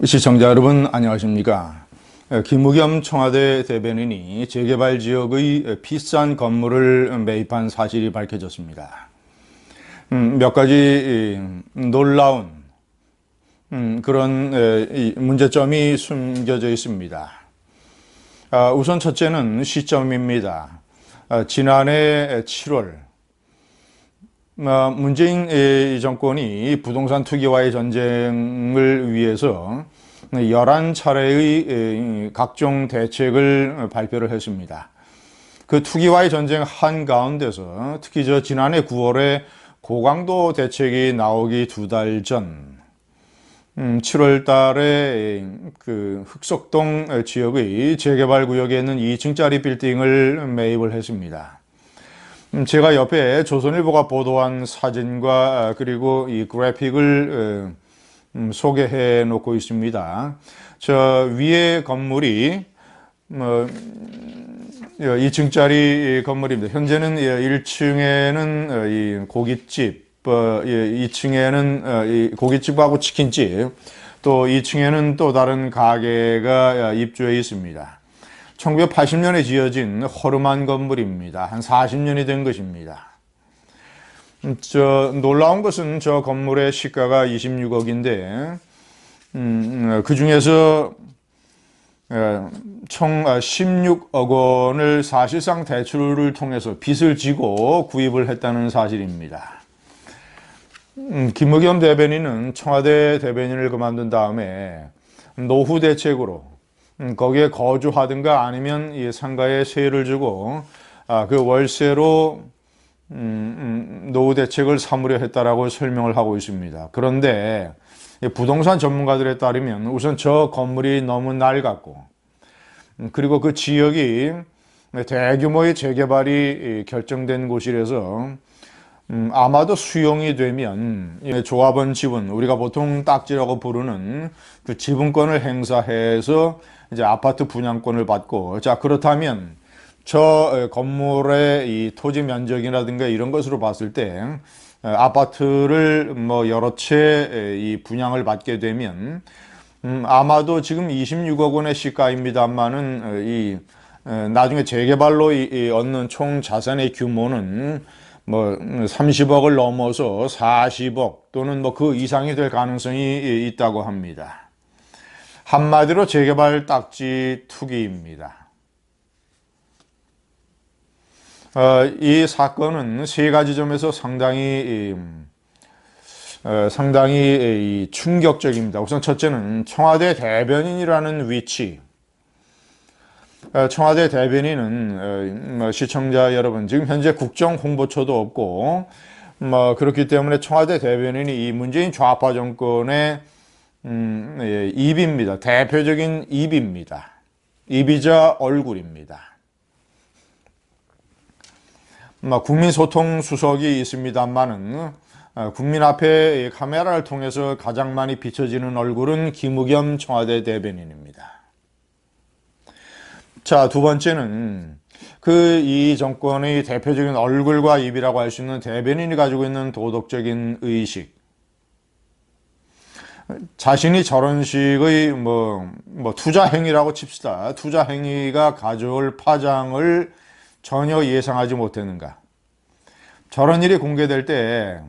시청자 여러분 안녕하십니까? 김의겸 청와대 대변인이 재개발 지역의 비싼 건물을 매입한 사실이 밝혀졌습니다. 몇 가지 놀라운 그런 문제점이 숨겨져 있습니다. 우선 첫째는 시점입니다. 지난해 7월 문재인 정권이 부동산 투기와의 전쟁을 위해서 11차례의 각종 대책을 발표를 했습니다. 그 투기와의 전쟁 한가운데서 특히 지난해 9월에 고강도 대책이 나오기 2달 전 7월 달에 그 흑석동 지역의 재개발 구역에 있는 2층짜리 빌딩을 매입을 했습니다. 제가 옆에 조선일보가 보도한 사진과 그리고 이 그래픽을 소개해 놓고 있습니다. 저 위에 건물이 2층짜리 건물입니다. 현재는 1층에는 이 고깃집, 2층에는 고깃집하고 치킨집, 또 2층에는 또 다른 가게가 입주해 있습니다. 1980년에 지어진 허름한 건물입니다. 한 40년이 된 것입니다. 놀라운 것은 저 건물의 시가가 26억인데, 그 중에서 총 16억 원을 사실상 대출을 통해서 빚을 지고 구입을 했다는 사실입니다. 김의겸 대변인은 청와대 대변인을 그만둔 다음에 노후 대책으로 거기에 거주하든가 아니면 이 상가에 세를 주고 그 월세로 노후 대책을 삼으려 했다라고 설명을 하고 있습니다. 그런데 부동산 전문가들에 따르면 우선 저 건물이 너무 낡았고 그리고 그 지역이 대규모의 재개발이 결정된 곳이라서 아마도 수용이 되면 조합원 지분, 우리가 보통 딱지라고 부르는 그 지분권을 행사해서 이제 아파트 분양권을 받고, 자, 그렇다면 저 건물의 이 토지 면적이라든가 이런 것으로 봤을 때 아파트를 뭐 여러 채 이 분양을 받게 되면 아마도 지금 26억 원의 시가입니다만은 이 나중에 재개발로 얻는 총 자산의 규모는 뭐 30억을 넘어서 40억 또는 뭐 그 이상이 될 가능성이 있다고 합니다. 한마디로 재개발 딱지 투기입니다. 이 사건은 세 가지 점에서 상당히 충격적입니다. 우선 첫째는 청와대 대변인이라는 위치. 청와대 대변인은 시청자 여러분, 지금 현재 국정 홍보처도 없고 그렇기 때문에 청와대 대변인이 이 문재인 좌파 정권의 입입니다. 대표적인 입입니다. 입이자 얼굴입니다. 국민소통 수석이 있습니다만은 국민 앞에 카메라를 통해서 가장 많이 비춰지는 얼굴은 김의겸 청와대 대변인입니다. 자, 두 번째는 이 정권의 대표적인 얼굴과 입이라고 할 수 있는 대변인이 가지고 있는 도덕적인 의식. 자신이 저런 식의 투자 행위라고 칩시다. 투자 행위가 가져올 파장을 전혀 예상하지 못했는가. 저런 일이 공개될 때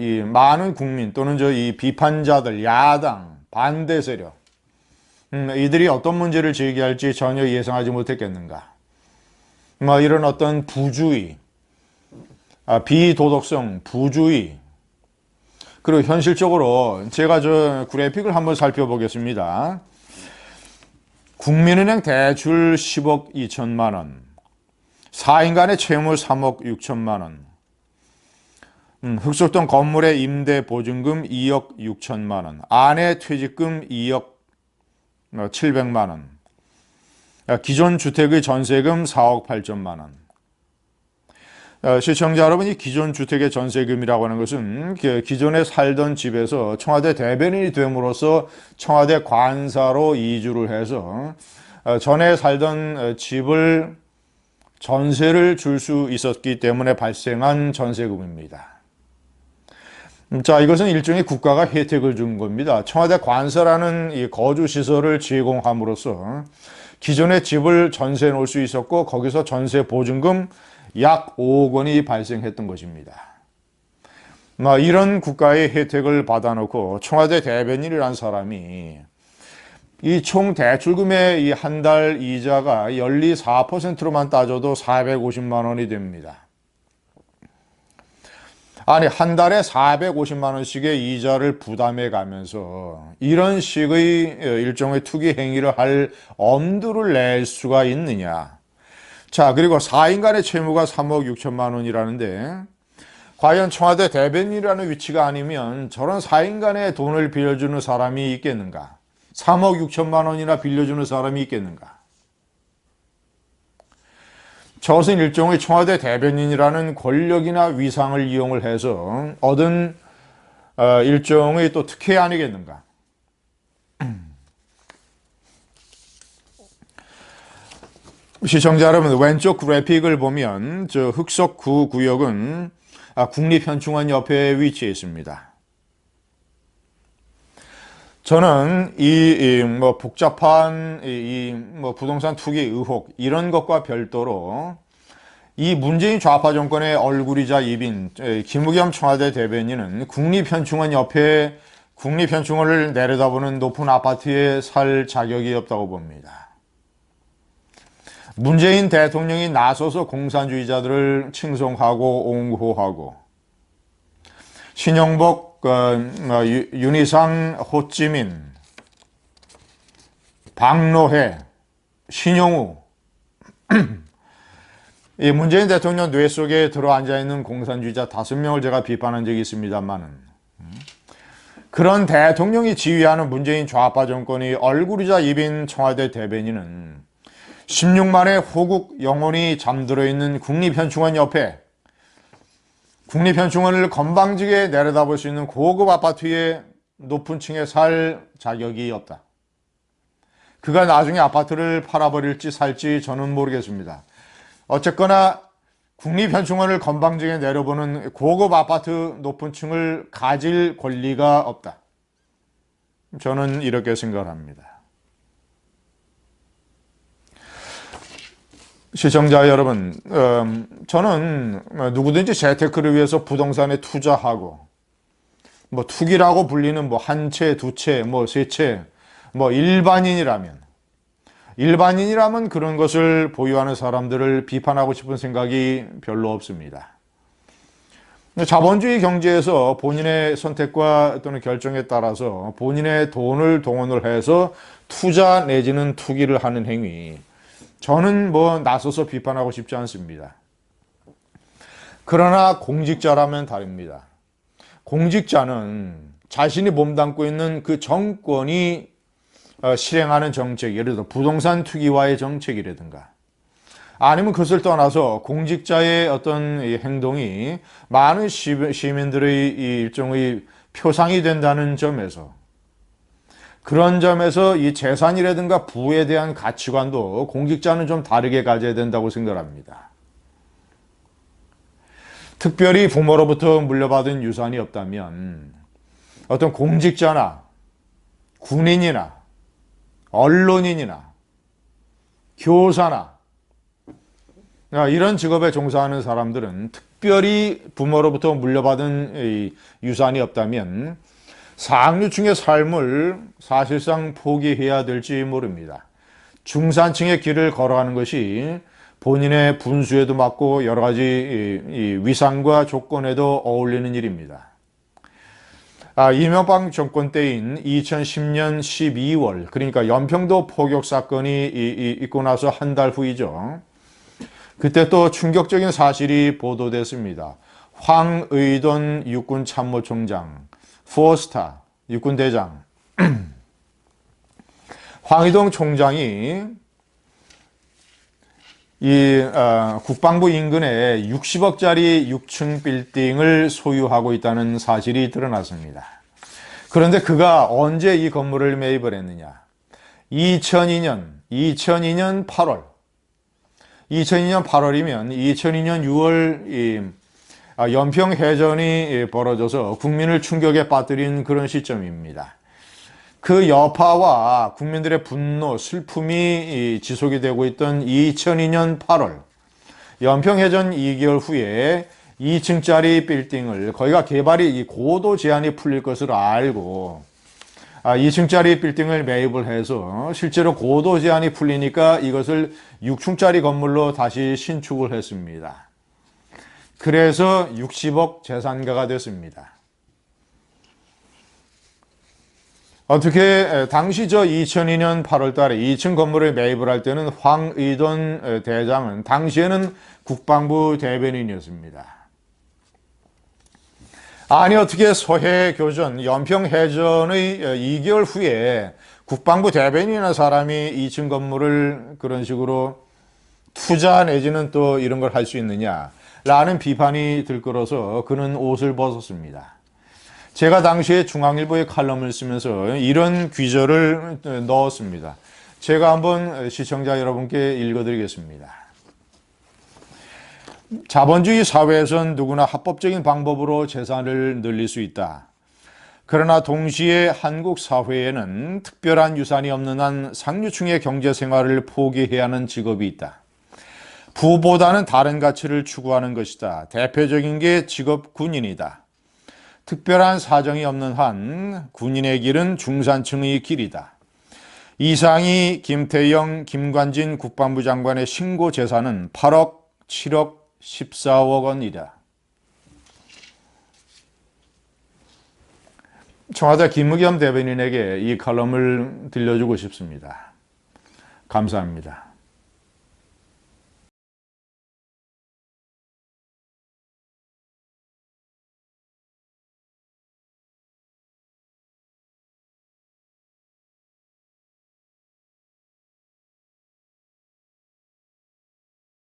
이 많은 국민 또는 이 비판자들, 야당, 반대 세력 이들이 어떤 문제를 제기할지 전혀 예상하지 못했겠는가. 이런 어떤 부주의, 비도덕성, 부주의, 그리고 현실적으로 제가 저 그래픽을 한번 살펴보겠습니다. 국민은행 대출 10억 2천만 원, 4인간의 채무 3억 6천만 원, 흑석동 건물의 임대 보증금 2억 6천만 원, 아내 퇴직금 2억 700만 원, 기존 주택의 전세금 4억 8천만 원. 시청자 여러분, 이 기존 주택의 전세금이라고 하는 것은 기존에 살던 집에서 청와대 대변인이 됨으로써 청와대 관사로 이주를 해서 전에 살던 집을 전세를 줄 수 있었기 때문에 발생한 전세금입니다. 자, 이것은 일종의 국가가 혜택을 준 겁니다. 청와대 관서라는 이 거주 시설을 제공함으로써 기존의 집을 전세에 놓을 수 있었고 거기서 전세 보증금 약 5억 원이 발생했던 것입니다. 이런 국가의 혜택을 받아놓고 청와대 대변인이라는 사람이 이 총 대출금의 이 한 달 이자가 연리 4%로만 따져도 450만 원이 됩니다. 아니, 한 달에 450만 원씩의 이자를 부담해 가면서 이런 식의 일종의 투기 행위를 할 엄두를 낼 수가 있느냐. 자, 그리고 4인간의 채무가 3억 6천만 원이라는데 과연 청와대 대변인이라는 위치가 아니면 저런 4인간의 돈을 빌려주는 사람이 있겠는가? 3억 6천만 원이나 빌려주는 사람이 있겠는가? 저것은 일종의 청와대 대변인이라는 권력이나 위상을 이용을 해서 얻은 일종의 또 특혜 아니겠는가? 시청자 여러분, 왼쪽 그래픽을 보면 저 흑석구 구역은 국립현충원옆에 위치해 있습니다. 저는 복잡한 부동산 투기 의혹 이런 것과 별도로 이 문재인 좌파 정권의 얼굴이자 입인 김의겸 청와대 대변인은 국립현충원 옆에 국립현충원을 내려다보는 높은 아파트에 살 자격이 없다고 봅니다. 문재인 대통령이 나서서 공산주의자들을 칭송하고 옹호하고 신영복, 윤희상, 호찌민, 박노해, 신용우 이 문재인 대통령 뇌 속에 들어앉아 있는 공산주의자 5명을 제가 비판한 적이 있습니다만은 그런 대통령이 지휘하는 문재인 좌파 정권이 얼굴이자 입인 청와대 대변인은 16만의 호국 영혼이 잠들어 있는 국립현충원 옆에 국립현충원을 건방지게 내려다볼 수 있는 고급 아파트의 높은 층에 살 자격이 없다. 그가 나중에 아파트를 팔아버릴지 살지 저는 모르겠습니다. 어쨌거나 국립현충원을 건방지게 내려보는 고급 아파트 높은 층을 가질 권리가 없다. 저는 이렇게 생각합니다. 시청자 여러분, 저는 누구든지 재테크를 위해서 부동산에 투자하고 투기라고 불리는 한 채, 두 채, 세 채, 일반인이라면 그런 것을 보유하는 사람들을 비판하고 싶은 생각이 별로 없습니다. 자본주의 경제에서 본인의 선택과 또는 결정에 따라서 본인의 돈을 동원을 해서 투자 내지는 투기를 하는 행위, 저는 나서서 비판하고 싶지 않습니다. 그러나 공직자라면 다릅니다. 공직자는 자신이 몸담고 있는 그 정권이 실행하는 정책, 예를 들어 부동산 투기와의 정책이라든가 아니면 그것을 떠나서 공직자의 어떤 행동이 많은 시민들의 일종의 표상이 된다는 점에서 그런 점에서 이 재산이라든가 부에 대한 가치관도 공직자는 좀 다르게 가져야 된다고 생각합니다. 특별히 부모로부터 물려받은 유산이 없다면 어떤 공직자나 군인이나 언론인이나 교사나 이런 직업에 종사하는 사람들은 특별히 부모로부터 물려받은 유산이 없다면 상류층의 삶을 사실상 포기해야 될지 모릅니다. 중산층의 길을 걸어가는 것이 본인의 분수에도 맞고 여러 가지 위상과 조건에도 어울리는 일입니다. 이명박 정권 때인 2010년 12월, 그러니까 연평도 포격 사건이 있고 나서 한 달 후이죠. 그때 또 충격적인 사실이 보도됐습니다. 황의돈 육군참모총장, 4스타 육군대장 황의동 총장이 국방부 인근에 60억짜리 6층 빌딩을 소유하고 있다는 사실이 드러났습니다. 그런데 그가 언제 이 건물을 매입을 했느냐? 2002년 8월 2002년 8월이면 2002년 6월 연평해전이 벌어져서 국민을 충격에 빠뜨린 그런 시점입니다. 그 여파와 국민들의 분노, 슬픔이 지속이 되고 있던 2002년 8월 연평해전 2개월 후에 2층짜리 빌딩을 거기가 개발이 고도 제한이 풀릴 것을 알고 2층짜리 빌딩을 매입을 해서 실제로 고도 제한이 풀리니까 이것을 6층짜리 건물로 다시 신축을 했습니다. 그래서 60억 재산가가 됐습니다. 어떻게 당시 2002년 8월 달에 2층 건물을 매입을 할 때는 황의돈 대장은 당시에는 국방부 대변인이었습니다. 아니 어떻게 서해 교전, 연평해전의 2개월 후에 국방부 대변인이라는 사람이 2층 건물을 그런 식으로 투자 내지는 또 이런 걸 할 수 있느냐라는 비판이 들끓어서 그는 옷을 벗었습니다. 제가 당시에 중앙일보에 칼럼을 쓰면서 이런 귀절을 넣었습니다. 제가 한번 시청자 여러분께 읽어드리겠습니다. 자본주의 사회에선 누구나 합법적인 방법으로 재산을 늘릴 수 있다. 그러나 동시에 한국 사회에는 특별한 유산이 없는 한 상류층의 경제 생활을 포기해야 하는 직업이 있다. 부보다는 다른 가치를 추구하는 것이다. 대표적인 게 직업 군인이다. 특별한 사정이 없는 한 군인의 길은 중산층의 길이다. 이상희, 김태영, 김관진 국방부 장관의 신고 재산은 8억, 7억, 14억 원이다. 청와대 김의겸 대변인에게 이 칼럼을 들려주고 싶습니다. 감사합니다.